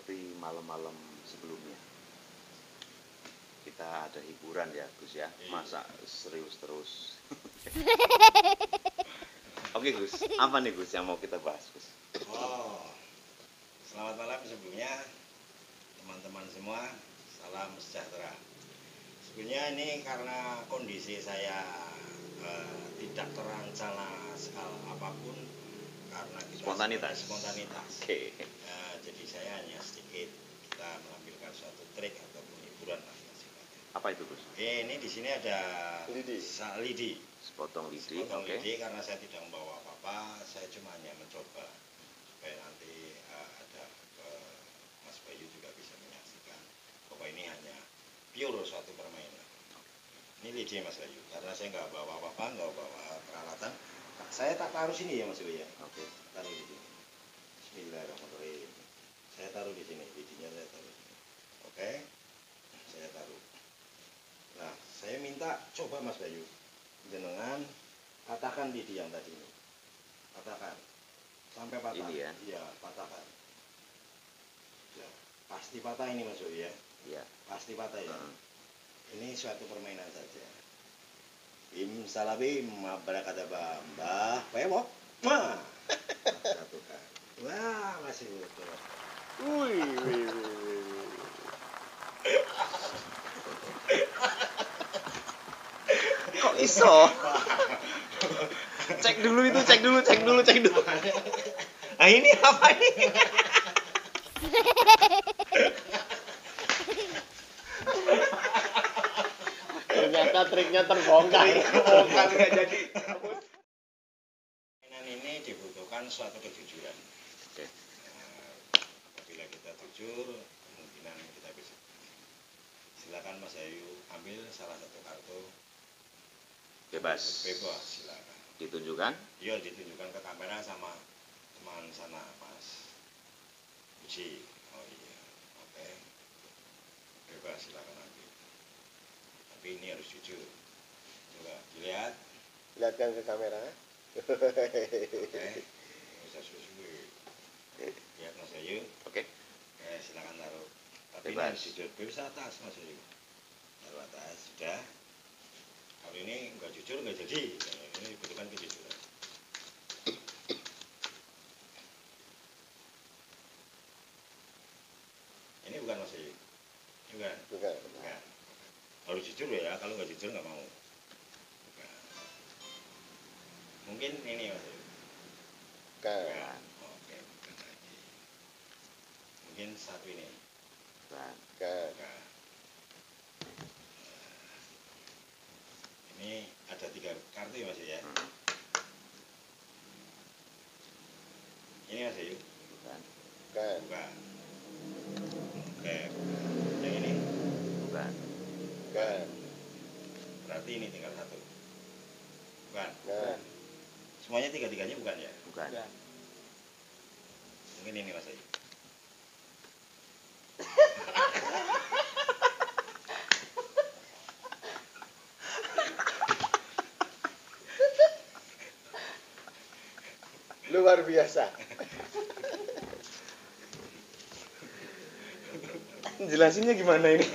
seperti malam-malam sebelumnya. Kita ada hiburan ya Gus ya, masa serius terus. Oke Gus, apa nih Gus yang mau kita bahas Gus? Oh, selamat malam sebelumnya teman-teman semua, salam sejahtera. Sebenarnya ini karena kondisi saya tidak terancana hal apapun karena kita spontanitas. Oke. Jadi saya hanya sedikit kita menampilkan suatu trik ataupun hiburan lah. Apa itu Gus? Ini di sini ada lidi. Sepotong lidi. Lidi karena saya tidak membawa apa-apa, saya cuma hanya mencoba supaya nanti ada Mas Bayu juga bisa menyaksikan bahwa ini hanya pure suatu permainan. Ini lidi Mas Bayu, karena saya nggak bawa apa-apa, nggak bawa peralatan. Saya tak taruh sini ya Mas Bayu ya. Oke. Taruh di sini. Bismillahirrahmanirrahim. Saya taruh di sini, lidinya saya taruh. Oke. Saya taruh. Nah, saya minta coba Mas Bayu, jenengan katakan lidi yang tadi ini, katakan sampai patah. Ini ya? Iya, patahkan. Ya, pasti patah ini Mas Bayu ya? Iya. Pasti patah ya. Ini suatu permainan saja. Bim salabim, abrakadabra, mbah, pewok, mah. Satukan. Wah, masih betul. Wih. Kok iso? Cek dulu. Nah ini apa ini? Ternyata triknya terbongkar. Nggak jadi. Permainan ini dibutuhkan suatu kejujuran. Oke. Apabila kita jujur, kemungkinan kita bisa. Silakan Mas Ayu ambil salah satu kartu. Bebas. Silakan. Ditunjukkan? Iya, ditunjukkan ke kamera sama teman sana Mas Uci. Oh iya, oke. Bebas silakan ambil. Tapi ini harus jujur. Coba dilihat. Lihatkan ke kamera. Oke. Bisa susu. Lihat Mas Ayu. Oke. Silakan taruh. Tapi ini Bebas. harus jujur. Bebas atas Mas Ayu. Taruh atas sudah. Kalau ini nggak jujur nggak jadi. Ini dibutuhkan kejujuran. Ini bukan Mas Ayu. Bukan. Harus jujur ya. Kalau nggak jujur nggak mau. Bukan. Mungkin ini Mas Ayu. Bukan. Oke, bukan lagi. Mungkin satu ini. Bukan. Ini ada 3 kartu ya Mas ya. Ini Mas Ayu. Bukan. Bukan. Oke. Yang ini. Bukan. Berarti ini tinggal satu. Bukan. Semuanya tiga-tiganya bukan ya? Bukan. Mungkin ini Mas Ayu. Luar biasa. Jelasinnya gimana ini?